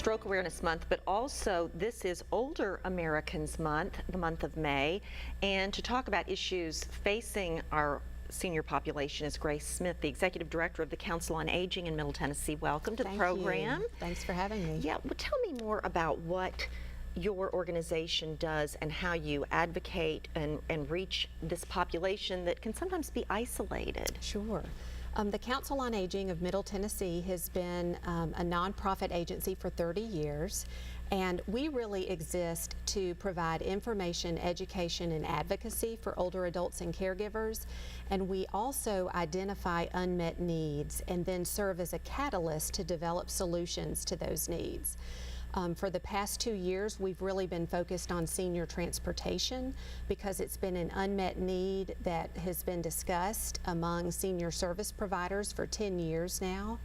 Stroke Awareness Month, but also this is Older Americans Month, the month of May, and to talk about issues facing our senior population is Grace Smith, the Executive Director of the Council on Aging in Middle Tennessee. Welcome to the program. Thanks for having me. Yeah, well, tell me more about what your organization does and how you advocate and reach this population that can sometimes be isolated. Sure. The Council on Aging of Middle Tennessee has been a nonprofit agency for 30 years, and we really exist to provide information, education, and advocacy for older adults and caregivers. And we also identify unmet needs and then serve as a catalyst to develop solutions to those needs. For the past 2 years, we've really been focused on senior transportation because it's been an unmet need that has been discussed among senior service providers for 10 years now.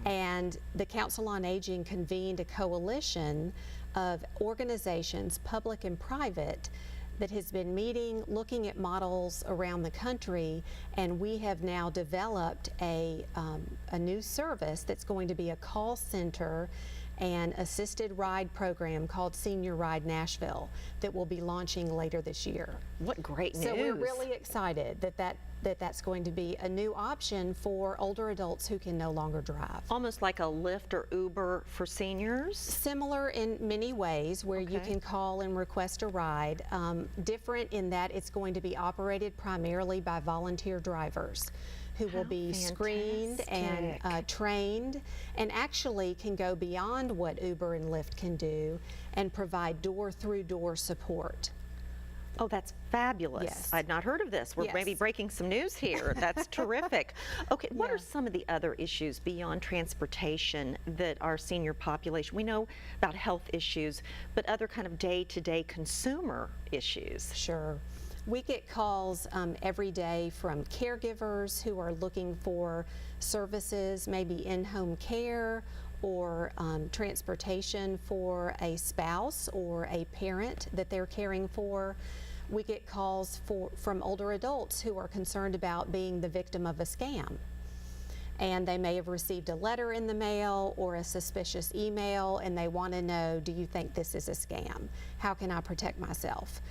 And the Council on Aging convened a coalition of organizations, public and private, that has been meeting, looking at models around the country, and we have now developed a new service that's going to be a call center and assisted ride program called Senior Ride Nashville that will be launching later this year. What great news. So we're really excited that's going to be a new option for older adults who can no longer drive. Almost like a Lyft or Uber for seniors? Similar in many ways, where you can call and request a ride. Different in that it's going to be operated primarily by volunteer drivers who will be screened and trained, and actually can go beyond what Uber and Lyft can do and provide door-through-door support. Oh, that's fabulous. Yes. I'd not heard of this. We're maybe breaking some news here. That's terrific. Okay, what are some of the other issues beyond transportation that our senior population, we know about health issues, but other kind of day-to-day consumer issues? Sure. We get calls every day from caregivers who are looking for services, maybe in-home care or transportation for a spouse or a parent that they're caring for. We get calls from older adults who are concerned about being the victim of a scam. And they may have received a letter in the mail or a suspicious email, and they want to know, do you think this is a scam? How can I protect myself?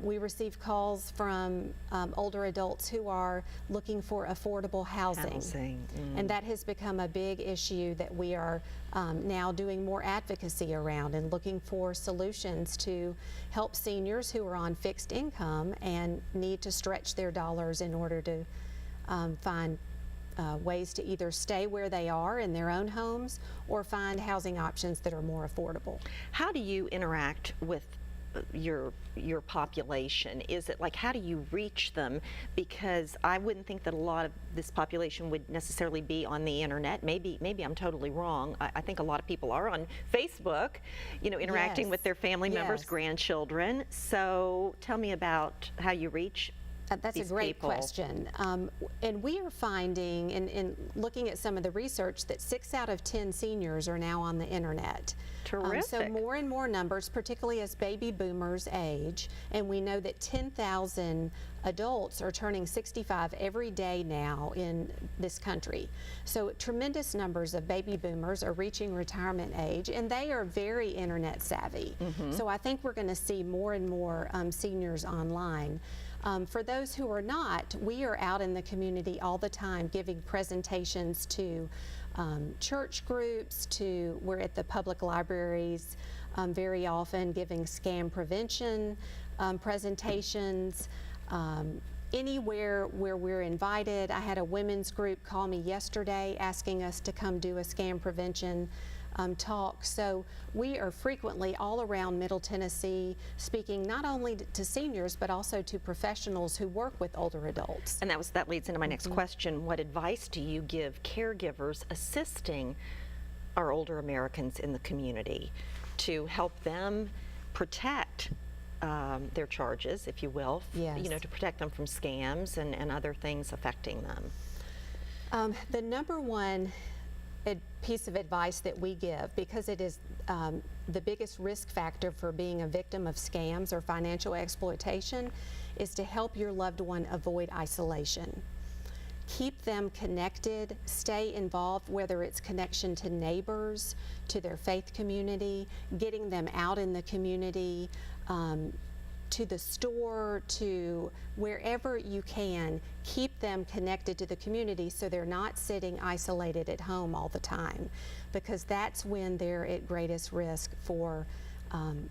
We receive calls from older adults who are looking for affordable housing. And that has become a big issue that we are now doing more advocacy around and looking for solutions to help seniors who are on fixed income and need to stretch their dollars in order to find ways to either stay where they are in their own homes or find housing options that are more affordable. How do you interact with your population? Is it like, how do you reach them? Because I wouldn't think that a lot of this population would necessarily be on the internet. Maybe I'm totally wrong. I think a lot of people are on Facebook, you know, interacting with their family members, grandchildren. So tell me about how you reach That's a great question. And we are finding, in looking at some of the research, that 6 out of 10 seniors are now on the internet. Terrific. So more and more numbers, particularly as baby boomers age, and we know that 10,000 adults are turning 65 every day now in this country. So tremendous numbers of baby boomers are reaching retirement age, and they are very internet savvy. So I think we're going to see more and more seniors online. For those who are not, we are out in the community all the time giving presentations to church groups, we're at the public libraries very often giving scam prevention presentations. Anywhere where we're invited. I had a women's group call me yesterday asking us to come do a scam prevention talk. So we are frequently all around Middle Tennessee speaking not only to seniors but also to professionals who work with older adults. And that leads into my next question. What advice do you give caregivers assisting our older Americans in the community to help them protect their charges, if you will, you know, to protect them from scams and other things affecting them? The number one piece of advice that we give, because it is the biggest risk factor for being a victim of scams or financial exploitation, is to help your loved one avoid isolation. keep them connected, stay involved, whether it's connection to neighbors, to their faith community, getting them out in the community, to the store, to wherever you can, keep them connected to the community so they're not sitting isolated at home all the time, because that's when they're at greatest risk for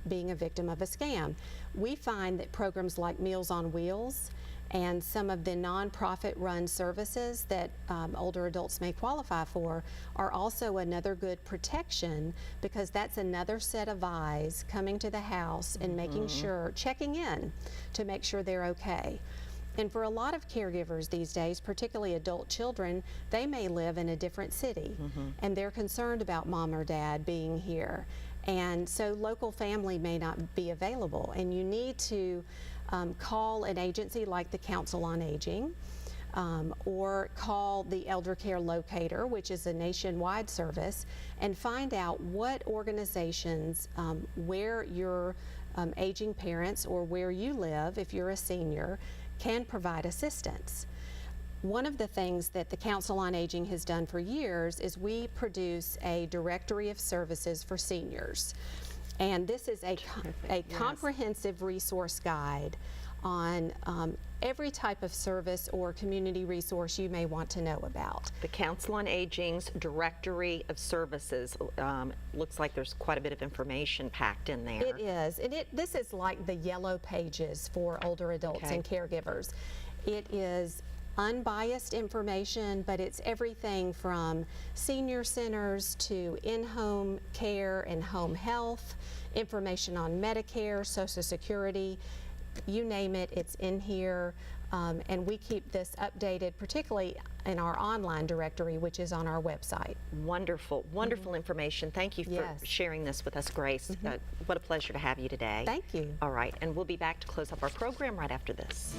being a victim of a scam. We find that programs like Meals on Wheels and some of the nonprofit run services that older adults may qualify for are also another good protection, because that's another set of eyes coming to the house and making sure, checking in to make sure they're okay. And for a lot of caregivers these days, particularly adult children, they may live in a different city and they're concerned about mom or dad being here. And so local family may not be available, and you need to call an agency like the Council on Aging, or call the Elder Care Locator, which is a nationwide service, and find out what organizations where your aging parents or where you live, if you're a senior, can provide assistance. One of the things that the Council on Aging has done for years is we produce a directory of services for seniors. And this is a comprehensive resource guide on every type of service or community resource you may want to know about. The Council on Aging's directory of services, looks like there's quite a bit of information packed in there. It is, and this is like the yellow pages for older adults and caregivers. It is unbiased information, but it's everything from senior centers to in-home care and home health, information on Medicare, Social Security, you name it, it's in here. And we keep this updated, particularly in our online directory, which is on our website. Wonderful, wonderful information. Thank you for sharing this with us, Grace. What a pleasure to have you today. Thank you. All right, and we'll be back to close up our program right after this.